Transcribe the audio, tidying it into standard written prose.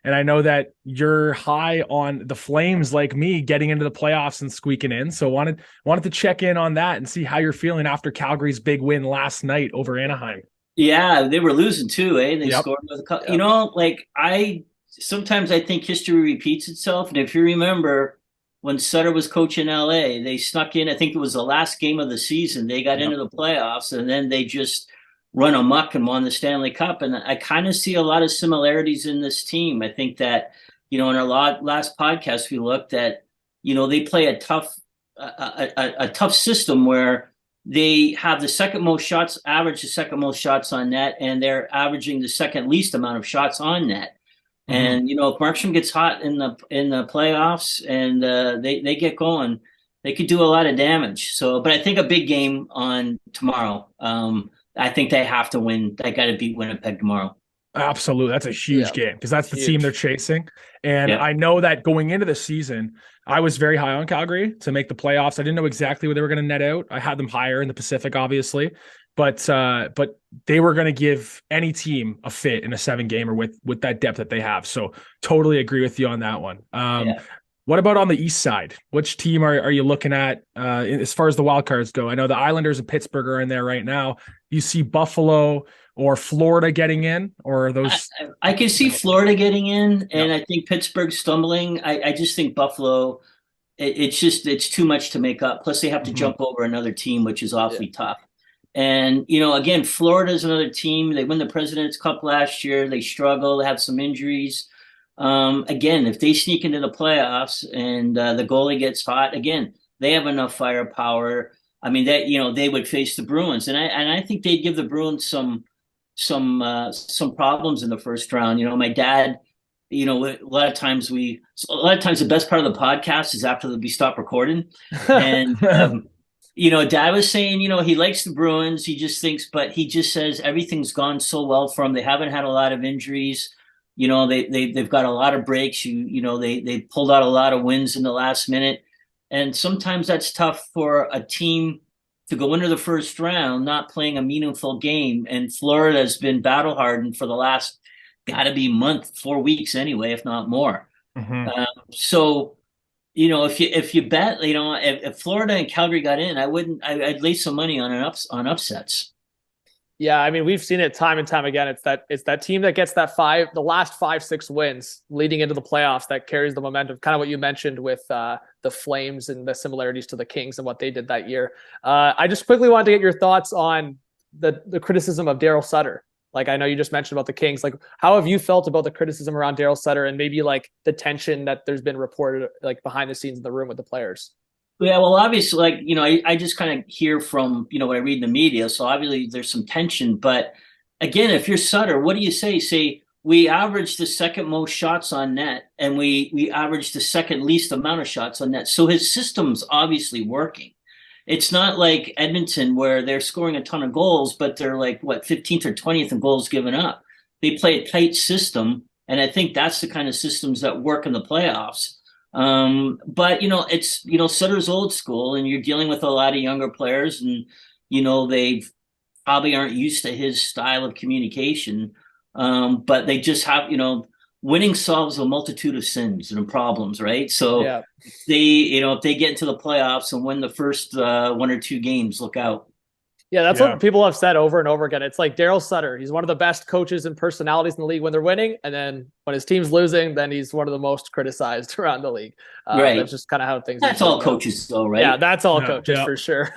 And I know that you're high on the Flames like me getting into the playoffs and squeaking in. So wanted to check in on that and see how you're feeling after Calgary's big win last night over Anaheim. Yeah, they were losing too, eh? They Yep. scored with a couple. Yep. Like I sometimes I think history repeats itself. And if you remember when Sutter was coaching LA, they snuck in, I think it was the last game of the season. They got Yep. into the playoffs and then they just run amok and won the Stanley Cup. And I kind of see a lot of similarities in this team. I think that, in our last podcast we looked at, they play a tough system where they have the second most shots, average the second most shots on net, and they're averaging the second least amount of shots on net. Mm-hmm. And if Markstrom gets hot in the playoffs and they get going, they could do a lot of damage. So, but I think a big game on tomorrow. I think they have to win. They got to beat Winnipeg tomorrow. Absolutely. That's a huge Yeah, game because that's the team they're huge. chasing. And Yeah. I know that going into the season, I was very high on Calgary to make the playoffs. I didn't know exactly what they were going to net out. I had them higher in the Pacific, obviously, but they were going to give any team a fit in a 7-gamer with that depth that they have. So totally agree with you on that one. Yeah. What about on the east side? Which team are you looking at as far as the wild cards go? I know the Islanders and Pittsburgh are in there right now. You see Buffalo or Florida getting in, or are those? I can see Florida getting in, and Yeah. I think Pittsburgh stumbling. I just think Buffalo. It's too much to make up. Plus, they have to Mhm. jump over another team, which is awfully tough. And again, Florida is another team. They won the President's Cup last year. They struggle. They have some injuries. Again, if they sneak into the playoffs and the goalie gets hot, again, they have enough firepower. I mean, that they would face the Bruins, and I think they'd give the Bruins some problems in the first round. My dad, a lot of times the best part of the podcast is after we stop recording, and Dad was saying, he likes the Bruins. He just thinks, but he just says everything's gone so well for them. They haven't had a lot of injuries. They've got a lot of breaks. They pulled out a lot of wins in the last minute, and sometimes that's tough for a team to go into the first round not playing a meaningful game. And Florida has been battle hardened for the last got to be month, 4 weeks anyway, if not more. Mhm. So if you bet, if Florida and Calgary got in, I'd lay some money on on upsets. Yeah, I mean, we've seen it time and time again. It's that team that gets the last 5-6 wins leading into the playoffs that carries the momentum. Kind of what you mentioned with the Flames and the similarities to the Kings and what they did that year. I just quickly wanted to get your thoughts on the criticism of Daryl Sutter. Like, I know you just mentioned about the Kings. Like, how have you felt about the criticism around Daryl Sutter and maybe like the tension that there's been reported like behind the scenes in the room with the players? Yeah, well, obviously, like, I just kind of hear from, what I read in the media. So obviously there's some tension. But again, if you're Sutter, what do you say? Say, we averaged the second most shots on net and we averaged the second least amount of shots on net. So his system's obviously working. It's not like Edmonton where they're scoring a ton of goals, but they're like, what, 15th or 20th in goals given up. They play a tight system. And I think that's the kind of systems that work in the playoffs. But it's Sutter's old school, and you're dealing with a lot of younger players, and they probably aren't used to his style of communication. But they just have winning solves a multitude of sins and problems, right? So Yeah. if they get into the playoffs and win the first 1 or 2 games, look out. Yeah, that's Yeah. what people have said over and over again. It's like Daryl Sutter. He's one of the best coaches and personalities in the league when they're winning. And then when his team's losing, then he's one of the most criticized around the league. Right. That's just kind of how things That's usually all go. coaches, though, right? Yeah, that's all Yeah, coaches yeah. for sure.